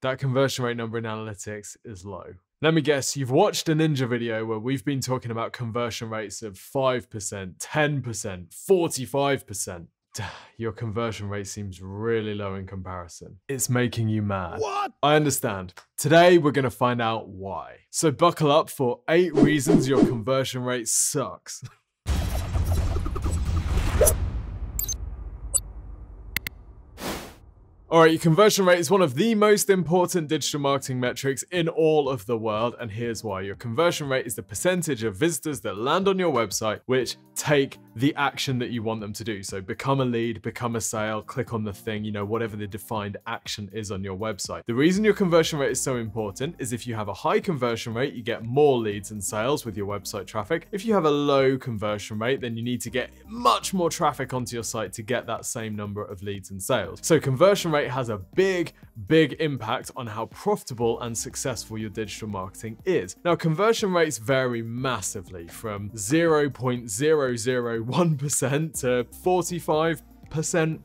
that conversion rate number in analytics is low. Let me guess, you've watched a Ninja video where we've been talking about conversion rates of 5%, 10%, 45%. Your conversion rate seems really low in comparison. It's making you mad. What? I understand. Today, we're gonna find out why. So buckle up for 8 reasons your conversion rate sucks. Alright, your conversion rate is one of the most important digital marketing metrics in all of the world, and here's why. Your conversion rate is the percentage of visitors that land on your website which take the action that you want them to do. So become a lead, become a sale, click on the thing, whatever the defined action is on your website. The reason your conversion rate is so important is if you have a high conversion rate, you get more leads and sales with your website traffic. If you have a low conversion rate, then you need to get much more traffic onto your site to get that same number of leads and sales. So conversion rate has a big impact on how profitable and successful your digital marketing is. Now, conversion rates vary massively from 0.001% to 45%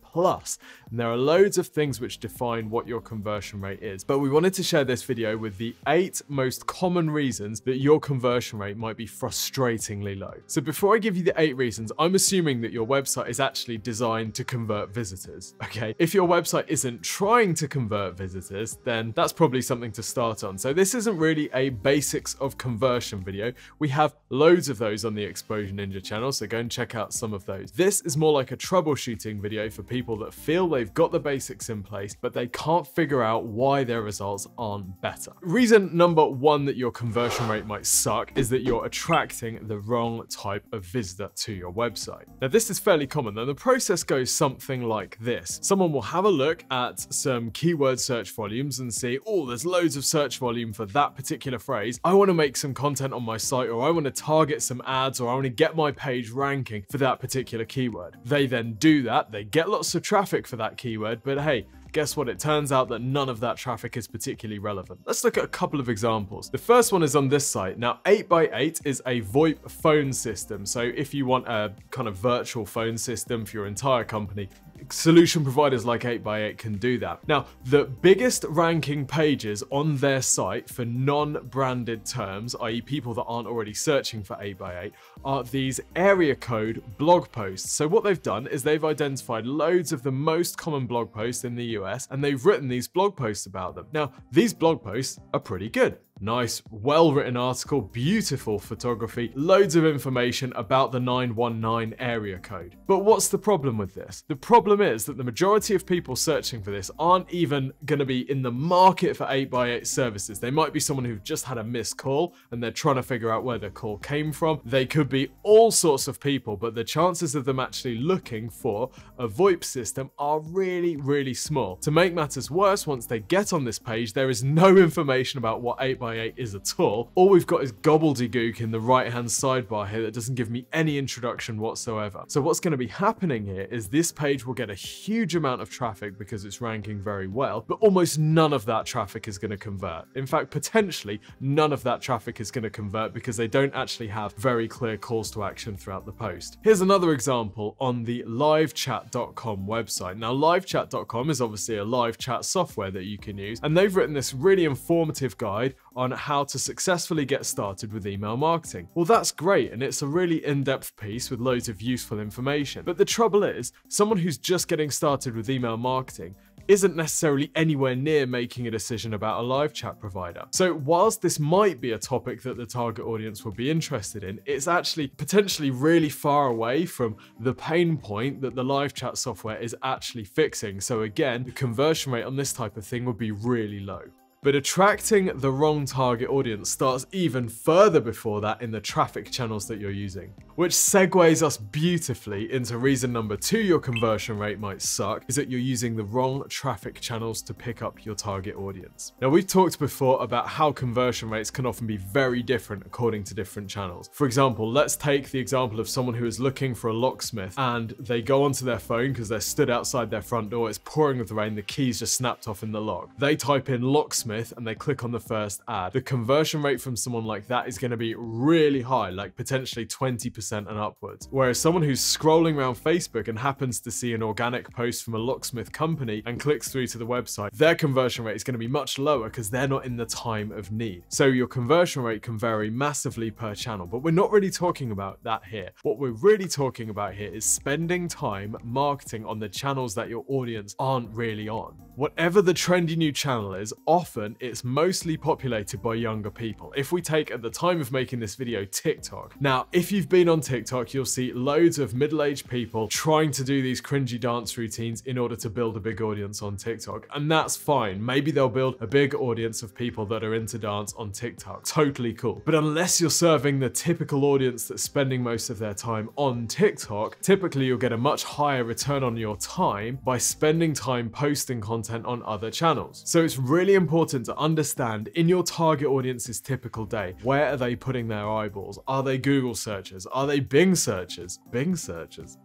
plus. And there are loads of things which define what your conversion rate is. But we wanted to share this video with the 8 most common reasons that your conversion rate might be frustratingly low. So before I give you the 8 reasons, I'm assuming that your website is actually designed to convert visitors, okay? If your website isn't trying to convert visitors, then that's probably something to start on. So this isn't really a basics of conversion video. We have loads of those on the Exposure Ninja channel, so go and check out some of those. This is more like a troubleshooting video for people that feel they've got the basics in place, but they can't figure out why their results aren't better. Reason number 1 that your conversion rate might suck is that you're attracting the wrong type of visitor to your website. Now, this is fairly common, and the process goes something like this. Someone will have a look at some keyword search volumes and see, oh, there's loads of search volume for that particular phrase. I want to make some content on my site, or I want to target some ads, or I want to get my page ranking for that particular keyword. They then do that, they get lots of traffic for that keyword, but hey, guess what? It turns out that none of that traffic is particularly relevant. Let's look at a couple of examples. The first one is on this site. Now, 8x8 is a VoIP phone system. So if you want a kind of virtual phone system for your entire company, solution providers like 8x8 can do that. Now, the biggest ranking pages on their site for non-branded terms, i.e. people that aren't already searching for 8x8, are these area code blog posts. So what they've done is they've identified loads of the most common blog posts in the US, and they've written these blog posts about them. Now, these blog posts are pretty good. Nice, well-written article, beautiful photography, loads of information about the 919 area code. But what's the problem with this? The problem is that the majority of people searching for this aren't even going to be in the market for 8x8 services. They might be someone who've just had a missed call and they're trying to figure out where the call came from. They could be all sorts of people, but the chances of them actually looking for a VoIP system are really small. To make matters worse, once they get on this page, there is no information about what 8x8 is at all. All we've got is gobbledygook in the right-hand sidebar here that doesn't give me any introduction whatsoever. So what's going to be happening here is this page will get a huge amount of traffic because it's ranking very well, but almost none of that traffic is going to convert. In fact, potentially none of that traffic is going to convert because they don't actually have very clear calls to action throughout the post. Here's another example on the livechat.com website. Now, livechat.com is obviously a live chat software that you can use, and they've written this really informative guide on how to successfully get started with email marketing. Well, that's great, and it's a really in-depth piece with loads of useful information. But the trouble is, someone who's just getting started with email marketing isn't necessarily anywhere near making a decision about a live chat provider. So whilst this might be a topic that the target audience will be interested in, it's actually potentially really far away from the pain point that the live chat software is actually fixing. So again, the conversion rate on this type of thing would be really low. But attracting the wrong target audience starts even further before that in the traffic channels that you're using. Which segues us beautifully into reason number 2 your conversion rate might suck, is that you're using the wrong traffic channels to pick up your target audience. Now, we've talked before about how conversion rates can often be very different according to different channels. For example, let's take the example of someone who is looking for a locksmith and they go onto their phone because they're stood outside their front door, it's pouring with rain, the keys just snapped off in the lock. They type in locksmith locksmith and they click on the first ad, the conversion rate from someone like that is going to be really high, like potentially 20% and upwards. Whereas someone who's scrolling around Facebook and happens to see an organic post from a locksmith company and clicks through to the website, their conversion rate is going to be much lower because they're not in the time of need. So your conversion rate can vary massively per channel, but we're not really talking about that here. What we're really talking about here is spending time marketing on the channels that your audience aren't really on. Whatever the trendy new channel is, often it's mostly populated by younger people. If we take, at the time of making this video, TikTok. Now, if you've been on TikTok, you'll see loads of middle-aged people trying to do these cringy dance routines in order to build a big audience on TikTok. And that's fine. Maybe they'll build a big audience of people that are into dance on TikTok. Totally cool. But unless you're serving the typical audience that's spending most of their time on TikTok, typically you'll get a much higher return on your time by spending time posting content on other channels. So it's really important to understand in your target audience's typical day, where are they putting their eyeballs? Are they Google searchers? Are they Bing searchers? Bing searchers?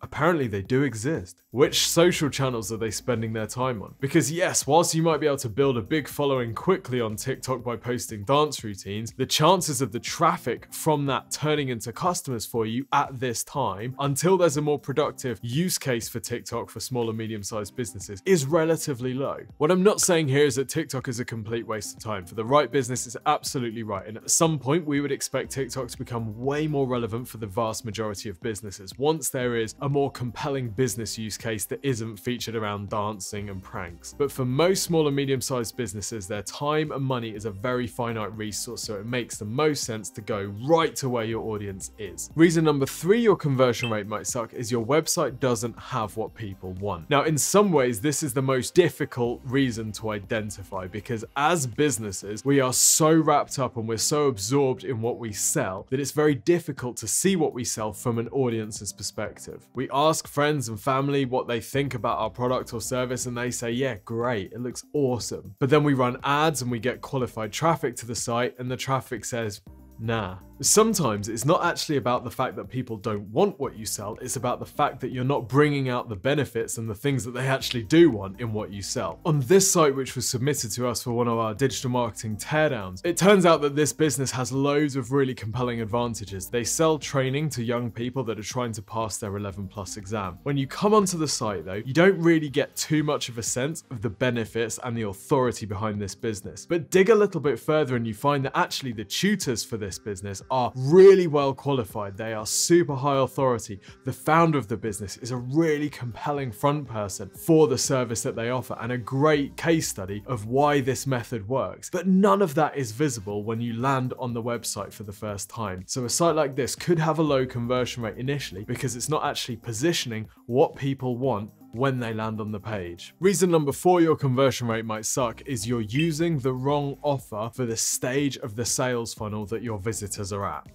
Apparently they do exist. Which social channels are they spending their time on? Because yes, whilst you might be able to build a big following quickly on TikTok by posting dance routines, the chances of the traffic from that turning into customers for you at this time, until there's a more productive use case for TikTok for small and medium-sized businesses, is relatively low. What I'm not saying here is that TikTok is a complete waste of time. For the right business, it's absolutely right. And at some point, we would expect TikTok to become way more relevant for the vast majority of businesses once there is a more compelling business use case that isn't featured around dancing and pranks. But for most small and medium-sized businesses, their time and money is a very finite resource, so it makes the most sense to go right to where your audience is. Reason number 3 your conversion rate might suck is your website doesn't have what people want. Now, in some ways, this is the most difficult reason to identify, because as businesses, we are so wrapped up and we're so absorbed in what we sell that it's very difficult to see what we sell from an audience's perspective. We ask friends and family what they think about our product or service, and they say, yeah, great, it looks awesome. But then we run ads and we get qualified traffic to the site, and the traffic says, nah. Sometimes it's not actually about the fact that people don't want what you sell, it's about the fact that you're not bringing out the benefits and the things that they actually do want in what you sell. On this site, which was submitted to us for one of our digital marketing teardowns, it turns out that this business has loads of really compelling advantages. They sell training to young people that are trying to pass their 11+ exam. When you come onto the site though, you don't really get too much of a sense of the benefits and the authority behind this business. But dig a little bit further and you find that actually the tutors for this business are really well qualified. They are super high authority. The founder of the business is a really compelling front person for the service that they offer and a great case study of why this method works. But none of that is visible when you land on the website for the first time. So a site like this could have a low conversion rate initially because it's not actually positioning what people want when they land on the page. Reason number 4 your conversion rate might suck is you're using the wrong offer for the stage of the sales funnel that your visitors are at.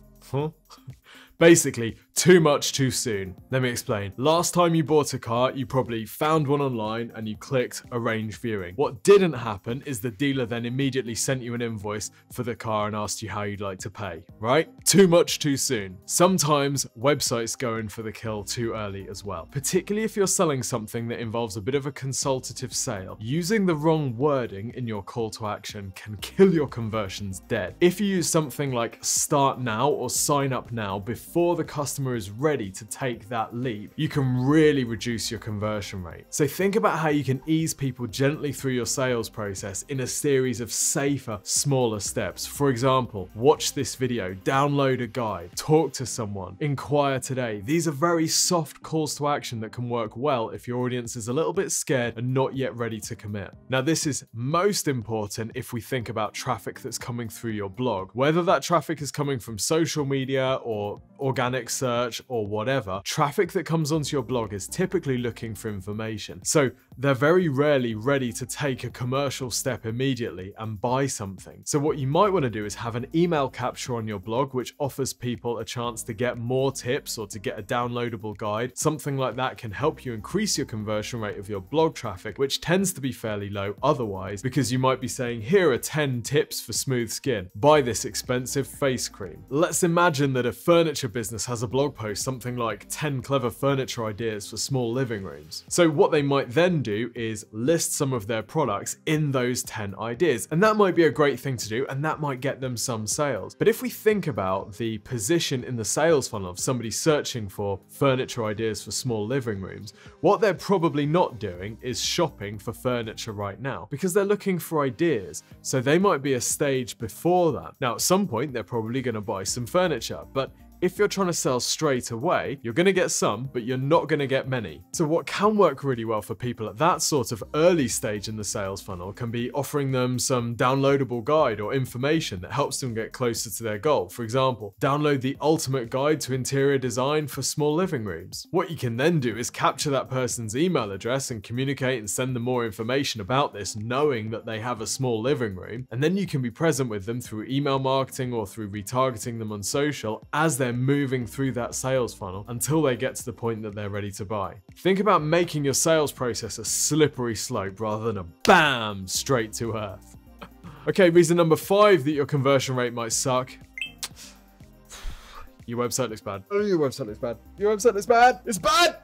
Basically, too much too soon. Let me explain. Last time you bought a car, you probably found one online and you clicked arrange viewing. What didn't happen is the dealer then immediately sent you an invoice for the car and asked you how you'd like to pay, right? Too much too soon. Sometimes websites go in for the kill too early as well. Particularly if you're selling something that involves a bit of a consultative sale, using the wrong wording in your call to action can kill your conversions dead. If you use something like start now or sign up now before the customer is ready to take that leap, you can really reduce your conversion rate. So think about how you can ease people gently through your sales process in a series of safer, smaller steps. For example, watch this video, download a guide, talk to someone, inquire today. These are very soft calls to action that can work well if your audience is a little bit scared and not yet ready to commit. Now, this is most important if we think about traffic that's coming through your blog. Whether that traffic is coming from social media or organic search or whatever, traffic that comes onto your blog is typically looking for information. So they're very rarely ready to take a commercial step immediately and buy something. So what you might want to do is have an email capture on your blog which offers people a chance to get more tips or to get a downloadable guide. Something like that can help you increase your conversion rate of your blog traffic, which tends to be fairly low otherwise, because you might be saying, here are 10 tips for smooth skin. Buy this expensive face cream. Let's imagine that a furniture business has a blog post, something like 10 clever furniture ideas for small living rooms. So what they might then do is list some of their products in those 10 ideas. And that might be a great thing to do, and that might get them some sales. But if we think about the position in the sales funnel of somebody searching for furniture ideas for small living rooms, what they're probably not doing is shopping for furniture right now, because they're looking for ideas. So they might be a stage before that. Now, at some point, they're probably going to buy some furniture, but if you're trying to sell straight away, you're going to get some, but you're not going to get many. So what can work really well for people at that sort of early stage in the sales funnel can be offering them some downloadable guide or information that helps them get closer to their goal. For example, download the ultimate guide to interior design for small living rooms. What you can then do is capture that person's email address and communicate and send them more information about this, knowing that they have a small living room. And then you can be present with them through email marketing or through retargeting them on social as they're moving through that sales funnel until they get to the point that they're ready to buy. Think about making your sales process a slippery slope rather than a bam, straight to earth. Okay, reason number 5 that your conversion rate might suck. Your website looks bad. Oh, your website looks bad. Your website looks bad. It's bad.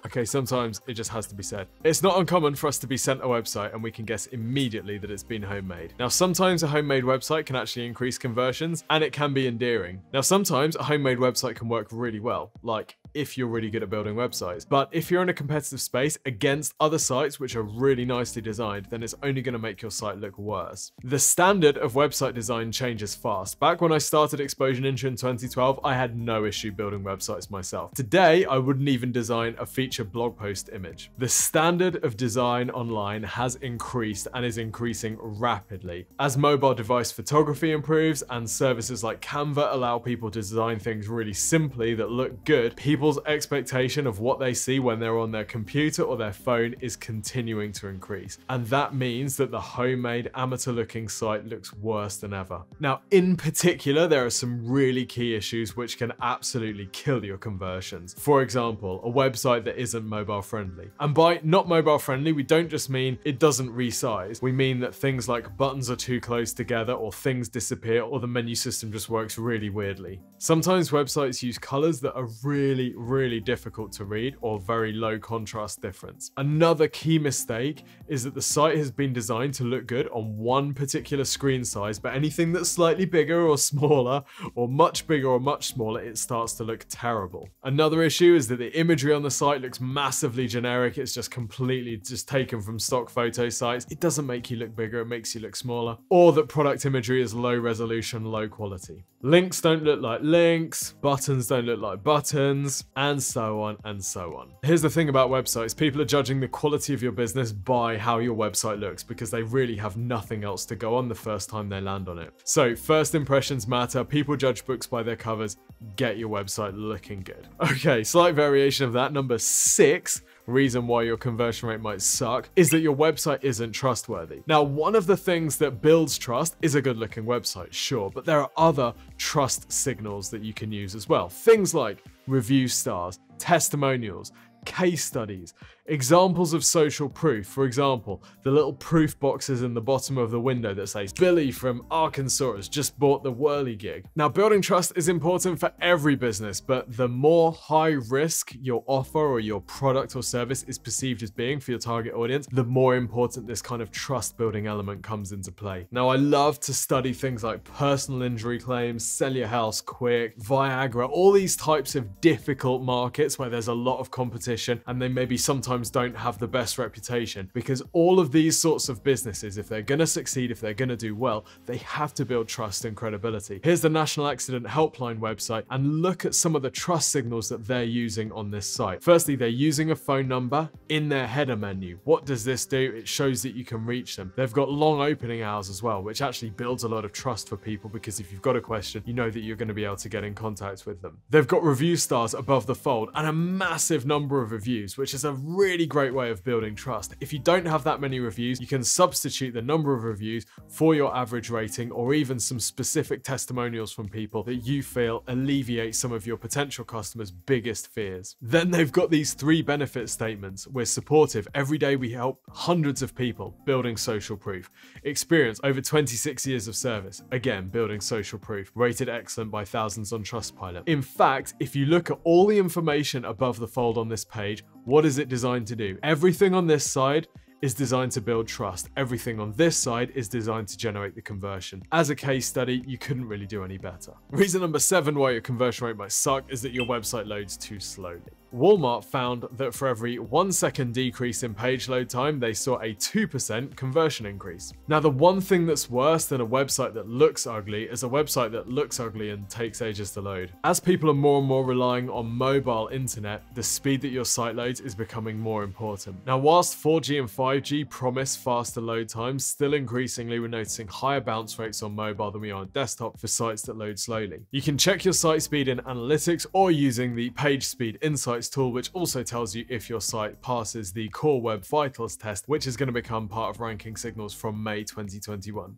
Okay, sometimes it just has to be said. It's not uncommon for us to be sent a website and we can guess immediately that it's been homemade. Now, sometimes a homemade website can actually increase conversions and it can be endearing. Now, sometimes a homemade website can work really well, like if you're really good at building websites. But if you're in a competitive space against other sites which are really nicely designed, then it's only going to make your site look worse. The standard of website design changes fast. Back when I started Exposure Ninja in 2012, I had no issue building websites myself. Today, I wouldn't even design a feature blog post image. The standard of design online has increased and is increasing rapidly. As mobile device photography improves and services like Canva allow people to design things really simply that look good, people's expectation of what they see when they're on their computer or their phone is continuing to increase. And that means that the homemade amateur looking site looks worse than ever. Now, in particular, there are some really key issues which can absolutely kill your conversions. For example, a website that isn't mobile friendly. And by not mobile friendly, we don't just mean it doesn't resize. We mean that things like buttons are too close together, or things disappear, or the menu system just works really weirdly. Sometimes websites use colors that are really difficult to read or very low contrast difference. Another key mistake is that the site has been designed to look good on one particular screen size, but anything that's slightly bigger or smaller, or much bigger or much smaller, it starts to look terrible. Another issue is that the imagery on the site looks massively generic. It's just completely taken from stock photo sites. It doesn't make you look bigger, it makes you look smaller. Or that product imagery is low resolution, low quality. Links don't look like links, buttons don't look like buttons, and so on and so on. Here's the thing about websites. People are judging the quality of your business by how your website looks because they really have nothing else to go on the first time they land on it. So first impressions matter. People judge books by their covers. Get your website looking good. Okay, slight variation of that. Number 6 reason why your conversion rate might suck is that your website isn't trustworthy. Now, one of the things that builds trust is a good looking website, sure, but there are other trust signals that you can use as well. Things like review stars, testimonials, case studies, examples of social proof. For example, the little proof boxes in the bottom of the window that says, Billy from Arkansas has just bought the whirligig. Now, building trust is important for every business, but the more high risk your offer or your product or service is perceived as being for your target audience, the more important this kind of trust building element comes into play. Now, I love to study things like personal injury claims, sell your house quick, Viagra, all these types of difficult markets where there's a lot of competition and they maybe sometimes don't have the best reputation, because all of these sorts of businesses, if they're going to succeed, if they're going to do well, they have to build trust and credibility. Here's the National Accident Helpline website, and look at some of the trust signals that they're using on this site. Firstly, they're using a phone number in their header menu. What does this do? It shows that you can reach them. They've got long opening hours as well, which actually builds a lot of trust for people, because if you've got a question, you know that you're going to be able to get in contact with them. They've got review stars above the fold and a massive number of reviews, which is a really great way of building trust. If you don't have that many reviews, you can substitute the number of reviews for your average rating, or even some specific testimonials from people that you feel alleviate some of your potential customers' biggest fears. Then they've got these 3 benefit statements. We're supportive. Every day we help hundreds of people, building social proof. Experience, over 26 years of service. Again, building social proof. Rated excellent by thousands on Trustpilot. In fact, if you look at all the information above the fold on this page, what is it designed to do? Everything on this side is designed to build trust. Everything on this side is designed to generate the conversion. As a case study, you couldn't really do any better. Reason number 7 why your conversion rate might suck is that your website loads too slowly. Walmart found that for every 1 second decrease in page load time, they saw a 2% conversion increase. Now, the one thing that's worse than a website that looks ugly is a website that looks ugly and takes ages to load. As people are more and more relying on mobile internet, the speed that your site loads is becoming more important. Now, whilst 4G and 5G promise faster load times, still increasingly we're noticing higher bounce rates on mobile than we are on desktop for sites that load slowly. You can check your site speed in analytics or using the Page Speed Insights tool, which also tells you if your site passes the Core Web Vitals test, which is going to become part of Ranking Signals from May 2021.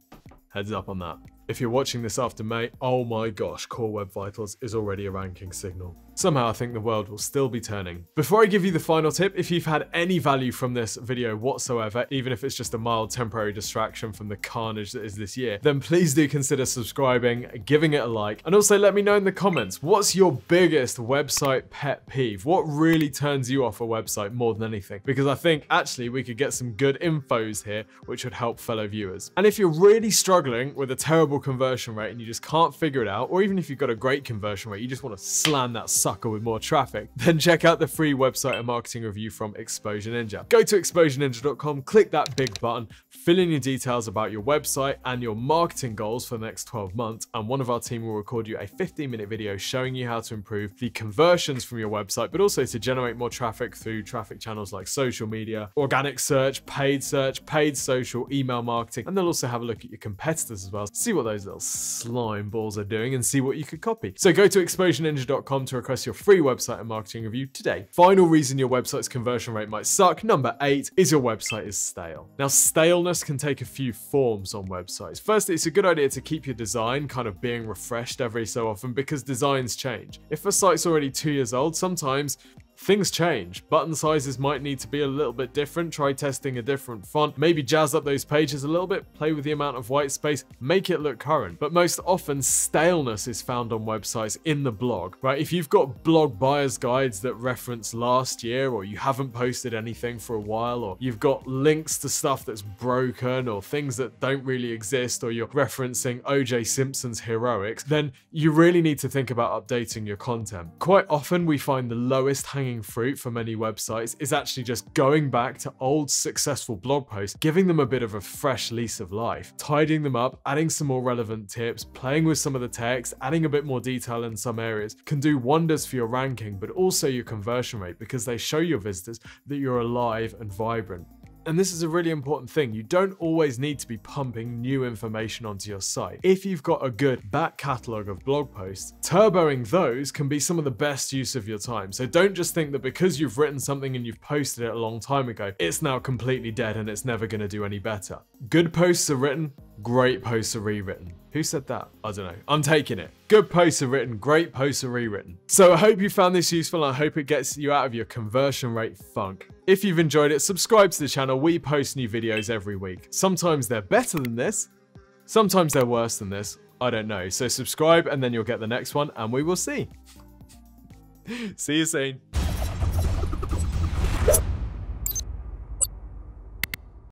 Heads up on that. If you're watching this after May, oh my gosh, Core Web Vitals is already a ranking signal. Somehow I think the world will still be turning. Before I give you the final tip, if you've had any value from this video whatsoever, even if it's just a mild temporary distraction from the carnage that is this year, then please do consider subscribing, giving it a like, and also let me know in the comments, what's your biggest website pet peeve? What really turns you off a website more than anything? Because I think actually we could get some good infos here, which would help fellow viewers. And if you're really struggling with a terrible conversion rate and you just can't figure it out, or even if you've got a great conversion rate, you just want to slam that sucker with more traffic, then check out the free website and marketing review from Exposure Ninja. Go to exposureninja.com, click that big button, fill in your details about your website and your marketing goals for the next 12 months, and one of our team will record you a 15-minute video showing you how to improve the conversions from your website, but also to generate more traffic through traffic channels like social media, organic search, paid social, email marketing, and they'll also have a look at your competitors as well, see what those little slime balls are doing and see what you could copy. So go to exposureninja.com to request your free website and marketing review today. Final reason your website's conversion rate might suck, number 8, is your website is stale. Now, staleness can take a few forms on websites. Firstly, it's a good idea to keep your design kind of being refreshed every so often because designs change. If a site's already 2 years old, sometimes things change. Button sizes might need to be a little bit different. Try testing a different font. Maybe jazz up those pages a little bit. Play with the amount of white space. Make it look current. But most often, staleness is found on websites in the blog, right? If you've got blog buyer's guides that reference last year, or you haven't posted anything for a while, or you've got links to stuff that's broken, or things that don't really exist, or you're referencing O.J. Simpson's heroics, then you really need to think about updating your content. Quite often, we find the lowest hanging fruit for many websites is actually just going back to old successful blog posts, giving them a bit of a fresh lease of life, tidying them up, adding some more relevant tips, playing with some of the text, adding a bit more detail in some areas can do wonders for your ranking, but also your conversion rate because they show your visitors that you're alive and vibrant. And this is a really important thing. You don't always need to be pumping new information onto your site. If you've got a good back catalog of blog posts, turboing those can be some of the best use of your time. So don't just think that because you've written something and you've posted it a long time ago, it's now completely dead and it's never going to do any better. Good posts are written, great posts are rewritten. Who said that? I don't know. I'm taking it. Good posts are written, great posts are rewritten. So I hope you found this useful and I hope it gets you out of your conversion rate funk. If you've enjoyed it, subscribe to the channel. We post new videos every week. Sometimes they're better than this. Sometimes they're worse than this. I don't know. So subscribe and then you'll get the next one and we will see. See you soon.